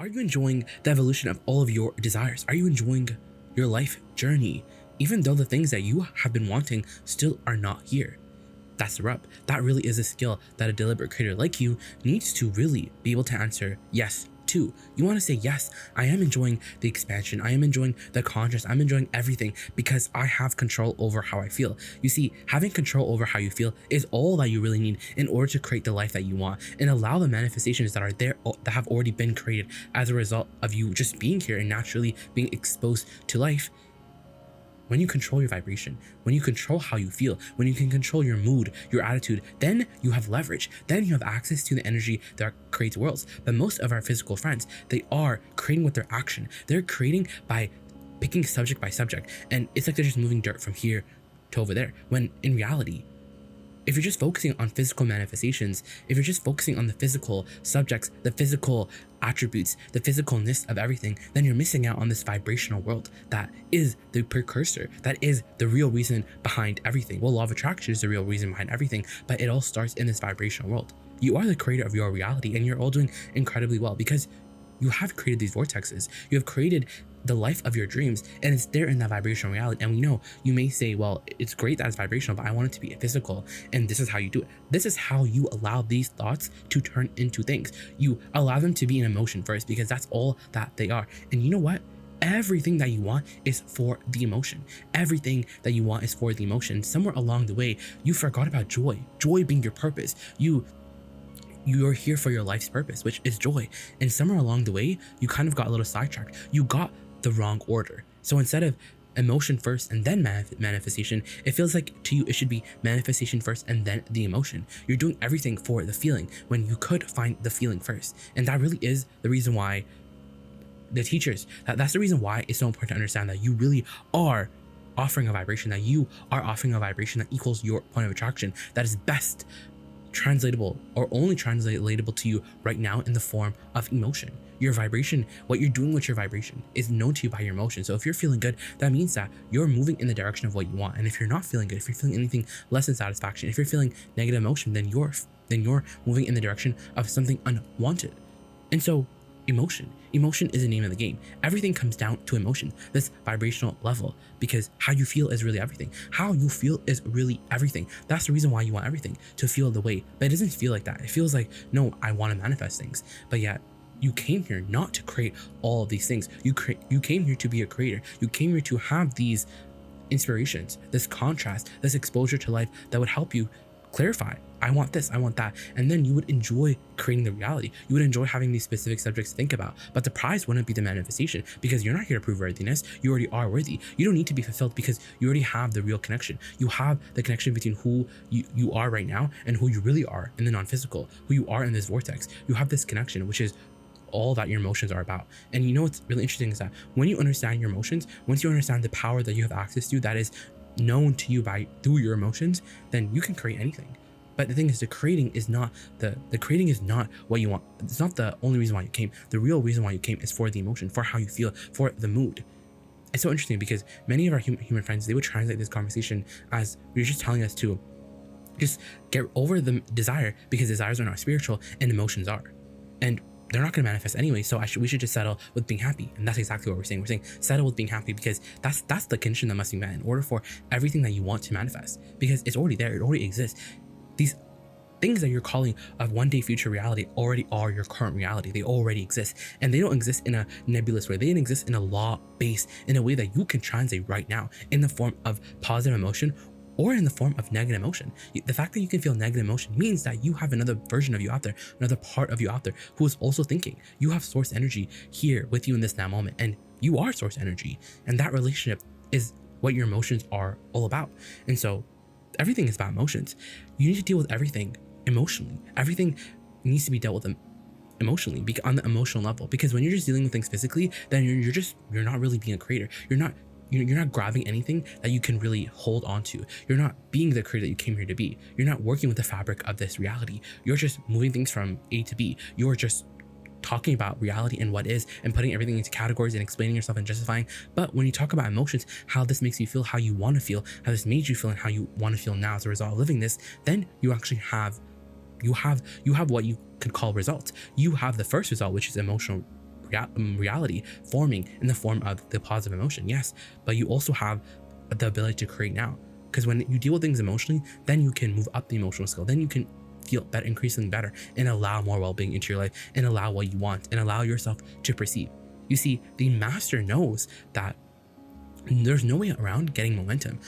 Are you enjoying the evolution of all of your desires? Are you enjoying your life journey, even though the things that you have been wanting still are not here? That's the rub. That really is a skill that a deliberate creator like you needs to really be able to answer yes to. You want to say, yes, I am enjoying the expansion. I am enjoying the contrast. I'm enjoying everything because I have control over how I feel. You see, having control over how you feel is all that you really need in order to create the life that you want and allow the manifestations that are there, that have already been created as a result of you just being here and naturally being exposed to life. When you control your vibration, when you control how you feel, when you can control your mood, your attitude, then you have leverage. Then you have access to the energy that creates worlds. But most of our physical friends, they are creating with their action. They're creating by picking subject by subject. And it's like they're just moving dirt from here to over there. When in reality, if you're just focusing on physical manifestations, if you're just focusing on the physical subjects, the physical attributes, the physicalness of everything, then you're missing out on this vibrational world that is the precursor, that is the real reason behind everything. Well, law of attraction is the real reason behind everything, but it all starts in this vibrational world. You are the creator of your reality, and you're all doing incredibly well because you have created these vortexes. You have created the life of your dreams, and it's there in that vibrational reality. And we know you may say, well, it's great that it's vibrational, but I want it to be physical. And this is how you do it. This is how you allow these thoughts to turn into things. You allow them to be an emotion first, because that's all that they are. And you know what? Everything that you want is for the emotion. Everything that you want is for the emotion. Somewhere along the way, you forgot about joy. Joy being your purpose. You're here for your life's purpose, which is joy. And somewhere along the way, you kind of got a little sidetracked. You got the wrong order. So instead of emotion first and then manifestation, it feels like to you it should be manifestation first and then the emotion. You're doing everything for the feeling when you could find the feeling first. And that really is the reason why the teachers, that's the reason why it's so important to understand that you really are offering a vibration, that you are offering a vibration that equals your point of attraction, that is best translatable or only translatable to you right now in the form of emotion. Your vibration, what you're doing with your vibration is known to you by your emotion. So if you're feeling good, that means that you're moving in the direction of what you want. And if you're not feeling good, if you're feeling anything less than satisfaction, if you're feeling negative emotion, then you're moving in the direction of something unwanted. And so emotion is the name of the game. Everything comes down to emotion, this vibrational level, because how you feel is really everything. How you feel is really everything. That's the reason why you want everything to feel the way, but it doesn't feel like that. It feels like, no, I want to manifest things, but yet you came here not to create all of these things. You came here to be a creator. You came here to have these inspirations, this contrast, this exposure to life that would help you clarify, I want this, I want that. And then you would enjoy creating the reality. You would enjoy having these specific subjects to think about. But the prize wouldn't be the manifestation, because you're not here to prove worthiness. You already are worthy. You don't need to be fulfilled because you already have the real connection. You have the connection between who you are right now and who you really are in the non-physical, who you are in this vortex. You have this connection, which is all that your emotions are about. And you know what's really interesting is that when you understand your emotions, once you understand the power that you have access to that is known to you through your emotions, then you can create anything. But the thing is, the creating is not what you want. It's not the only reason why you came. The real reason why you came is for the emotion, for how you feel, for the mood. It's so interesting because many of our human friends, they would translate this conversation as you're just telling us to just get over the desire, because desires are not spiritual and emotions are. And they're not going to manifest anyway, so we should just settle with being happy. And that's exactly what we're saying. We're saying settle with being happy, because that's the condition that must be met in order for everything that you want to manifest, because it's already there. It already exists. These things that you're calling a one day future reality already are your current reality. They already exist, and they don't exist in a nebulous way. They exist in a law base, in a way that you can translate right now in the form of positive emotion or in the form of negative emotion. The fact that you can feel negative emotion means that you have another version of you out there, another part of you out there who is also thinking. You have source energy here with you in this now moment, and you are source energy, and that relationship is what your emotions are all about. And so everything is about emotions. You need to deal with everything emotionally. Everything needs to be dealt with emotionally, on the emotional level, because when you're just dealing with things physically, then you're not really being a creator. You're not grabbing anything that you can really hold on to. You're not being the creator that you came here to be. You're not working with the fabric of this reality. You're just moving things from A to B. You're just talking about reality and what is, and putting everything into categories and explaining yourself and justifying. But when you talk about emotions, how this makes you feel, how you want to feel, how this made you feel, and how you want to feel now as a result of living this, then you actually have what you could call results. You have the first result, which is emotional reality forming in the form of the positive emotion. Yes, but you also have the ability to create now. Because when you deal with things emotionally, then you can move up the emotional skill. Then you can feel better, increasingly better, and allow more well-being into your life, and allow what you want, and allow yourself to perceive. You see, the master knows that there's no way around getting momentum.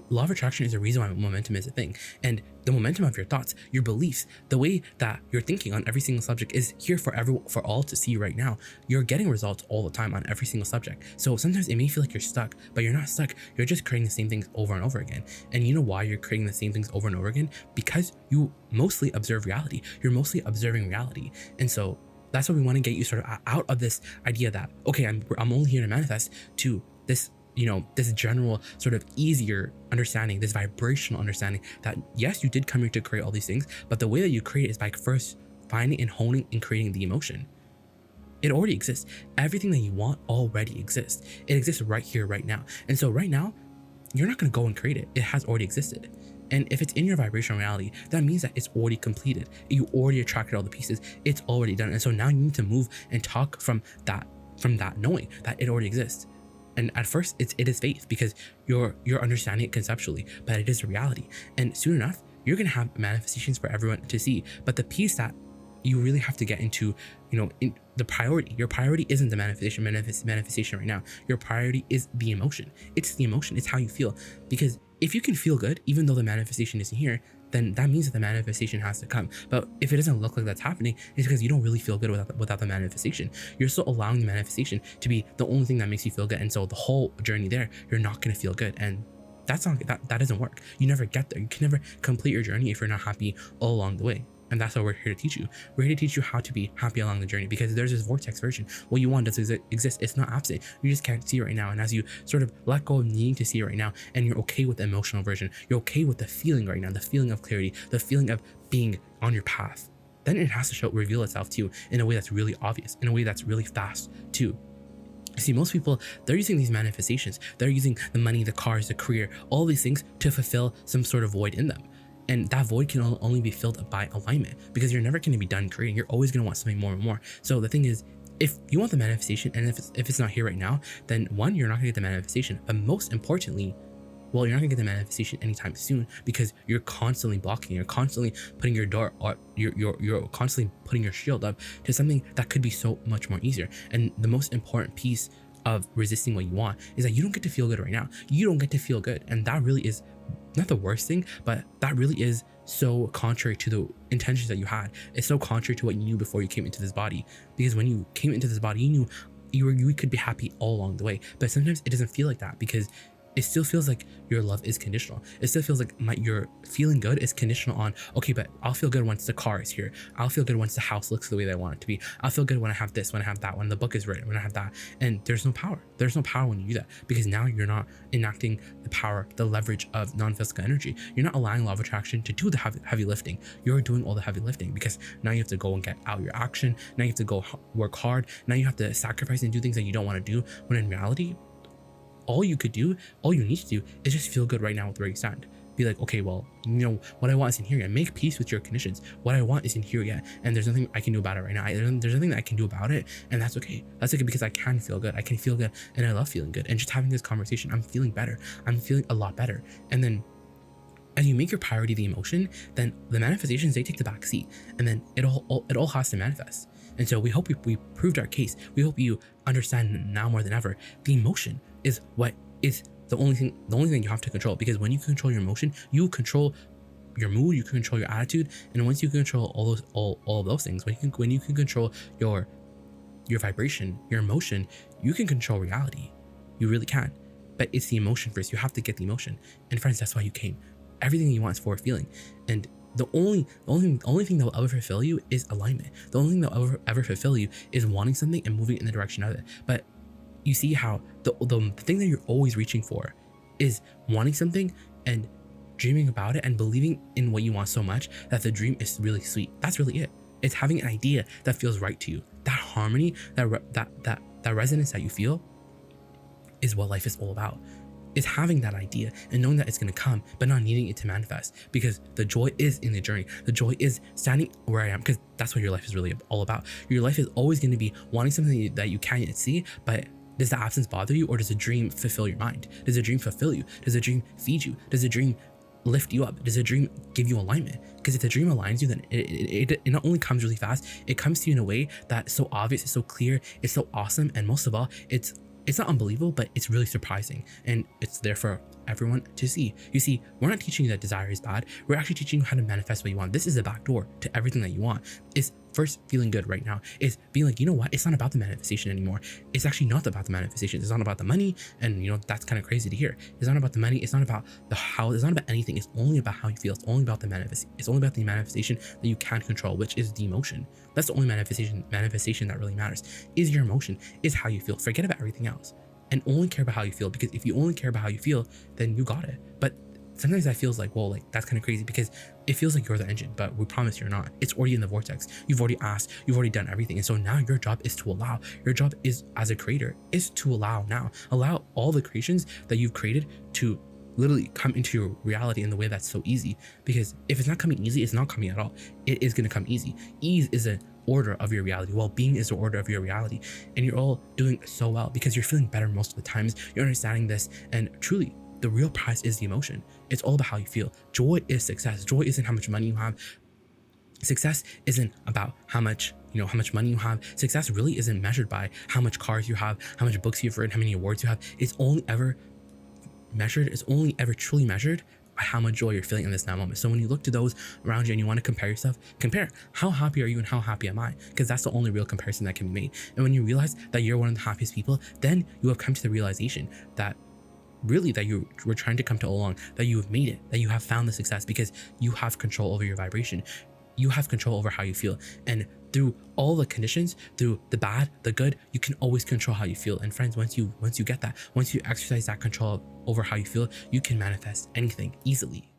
Law of attraction is the reason why momentum is a thing. And the momentum of your thoughts, your beliefs, the way that you're thinking on every single subject is here for all to see right now. You're getting results all the time on every single subject. So sometimes it may feel like you're stuck, but you're not stuck. You're just creating the same things over and over again. And you know why you're creating the same things over and over again? Because you mostly observe reality. You're mostly observing reality. And so that's what we want to get you sort of out of this idea that, okay, I'm only here to manifest, to this, this general sort of easier understanding, this vibrational understanding that yes, you did come here to create all these things, but the way that you create is by first finding and honing and creating the emotion. It already exists. Everything that you want already exists. It exists right here, right now. And so right now, you're not going to go and create it. It has already existed. And if it's in your vibrational reality, that means that it's already completed. You already attracted all the pieces. It's already done. And so now you need to move and talk from that knowing that it already exists. And at first, it is faith, because you're understanding it conceptually, but it is a reality. And soon enough, you're gonna have manifestations for everyone to see. But the piece that you really have to get into, in the priority. Your priority isn't the manifestation right now. Your priority is the emotion. It's the emotion. It's how you feel. Because if you can feel good, even though the manifestation isn't here, then that means that the manifestation has to come. But if it doesn't look like that's happening, it's because you don't really feel good without the manifestation. You're still allowing the manifestation to be the only thing that makes you feel good. And so the whole journey there, you're not going to feel good. And that doesn't work. You never get there. You can never complete your journey if you're not happy all along the way. And that's what we're here to teach you. We're here to teach you how to be happy along the journey, because there's this vortex version. What you want does exist. It's not absent. You just can't see it right now. And as you sort of let go of needing to see it right now, and you're okay with the emotional version, you're okay with the feeling right now, the feeling of clarity, the feeling of being on your path, then it has to reveal itself to you in a way that's really obvious, in a way that's really fast too. See, most people, they're using these manifestations. They're using the money, the cars, the career, all these things to fulfill some sort of void in them. And that void can only be filled by alignment, because you're never going to be done creating. You're always going to want something more and more. So the thing is, if you want the manifestation, and if it's not here right now, then one, you're not going to get the manifestation. But most importantly, well, you're not going to get the manifestation anytime soon, because you're constantly blocking. You're constantly putting your door, or you're constantly putting your shield up to something that could be so much more easier. And the most important piece of resisting what you want is that you don't get to feel good right now. You don't get to feel good. And that really is not the worst thing, but that really is so contrary to the intentions that you had. It's so contrary to what you knew before you came into this body. Because when you came into this body, you knew you could be happy all along the way. But sometimes it doesn't feel like that, because it still feels like your love is conditional. It still feels like your feeling good is conditional on, okay, but I'll feel good once the car is here. I'll feel good once the house looks the way that I want it to be. I'll feel good when I have this, when I have that, when the book is written, when I have that. And there's no power. There's no power when you do that, because now you're not enacting the power, the leverage of non-physical energy. You're not allowing law of attraction to do the heavy lifting. You're doing all the heavy lifting, because now you have to go and get out your action. Now you have to go work hard. Now you have to sacrifice and do things that you don't want to do, when in reality, all you need to do is just feel good right now with where you stand. Be like, okay, well, what I want isn't here yet. Make peace with your conditions. What I want isn't here yet, and there's nothing I can do about it right now. There's nothing that I can do about it, and that's okay. That's okay, because I can feel good. I can feel good, and I love feeling good. And just having this conversation, I'm feeling better. I'm feeling a lot better. And then, as you make your priority the emotion, then the manifestations, they take the back seat, and then it all has to manifest. And so we hope we proved our case. We hope you understand now more than ever, the emotion is what is the only thing you have to control. Because when you control your emotion, you control your mood, you can control your attitude, and once you control all of those things, when you can control your vibration, your emotion, you can control reality. You really can. But it's the emotion first. You have to get the emotion. And friends, that's why you came. Everything you want is for a feeling. And the only thing that will ever fulfill you is alignment. The only thing that will ever fulfill you is wanting something and moving in the direction of it. But you see how the thing that you're always reaching for is wanting something and dreaming about it and believing in what you want so much that the dream is really sweet. That's really it. It's having an idea that feels right to you. That harmony, that resonance that you feel is what life is all about. is having that idea and knowing that it's going to come, but not needing it to manifest, because the joy is in the journey. The joy is standing where I am, because that's what your life is really all about. Your life is always going to be wanting something that you can't yet see, but does the absence bother you, or does a dream fulfill your mind? Does a dream fulfill you? Does a dream feed you? Does a dream lift you up? Does a dream give you alignment? Because if the dream aligns you, then it not only comes really fast, it comes to you in a way that's so obvious, it's so clear, it's so awesome, and most of all, it's not unbelievable, but it's really surprising, and it's there for everyone to see. You see, we're not teaching you that desire is bad. We're actually teaching you how to manifest what you want. This is the back door to everything that you want. Is first feeling good right now. Is being like, you know what? It's not about the manifestation anymore. It's actually not about the manifestation. It's not about the money, and that's kind of crazy to hear. It's not about the money. It's not about the how. It's not about anything. It's only about how you feel. It's only about the manifestation. It's only about the manifestation that you can control, which is the emotion. That's the only manifestation that really matters. Is your emotion. Is how you feel. Forget about everything else. And only care about how you feel, because if you only care about how you feel, then you got it. But sometimes that feels like, well, like that's kind of crazy, because it feels like you're the engine, but we promise you're not. It's already in the vortex. You've already asked, you've already done everything. And so now your job is to allow. Your job is, as a creator, is to allow now. Allow all the creations that you've created to literally come into your reality in the way that's so easy. Because if it's not coming easy, it's not coming at all. It is going to come easy. Ease is an order of your reality. Well-being is the order of your reality, and you're all doing so well because you're feeling better most of the times. You're understanding this, and truly the real prize is the emotion. It's all about how you feel. Joy is success. Joy isn't how much money you have. Success isn't about how much money you have. Success really isn't measured by how much cars you have, how much books you've read, how many awards you have. It's only ever truly measured by how much joy you're feeling in this now moment. So when you look to those around you and you want to compare yourself, compare how happy are you and how happy am I? Because that's the only real comparison that can be made. And when you realize that you're one of the happiest people, then you have come to the realization that really that you were trying to come to all along, that you have made it, that you have found the success, because you have control over your vibration. You have control over how you feel. And through all the conditions, through the bad, the good, you can always control how you feel. And friends, once you get that, once you exercise that control over how you feel, you can manifest anything easily.